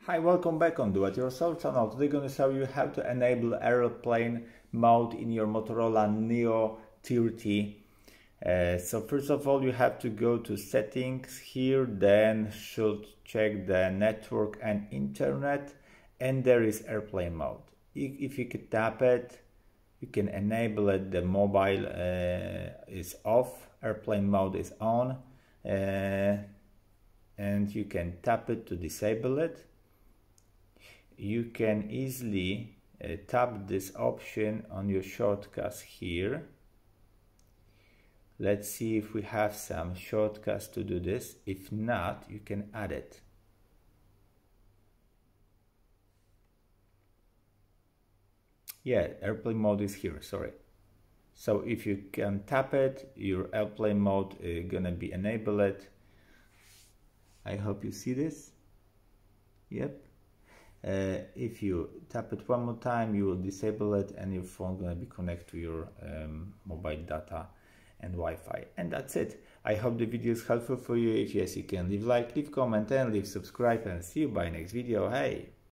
Hi, welcome back on Do It Yourself channel. Today I'm going to show you how to enable airplane mode in your Motorola Neo 30. So first of all, you have to go to settings here, then should check the network and internet, and there is airplane mode. If you could tap it, you can enable it. The mobile is off, airplane mode is on, and you can tap it to disable it. You can easily tap this option on your shortcuts here. Let's see if we have some shortcuts to do this. If not, you can add it. Yeah, airplane mode is here, sorry. So if you can tap it, your airplane mode is gonna be enabled. I hope you see this. Yep. If you tap it one more time, you will disable it and your phone gonna be connected to your mobile data and Wi-Fi. And that's it. I hope the video is helpful for you. If yes, you can leave like, leave comment and leave subscribe, and see you by next video. Hey!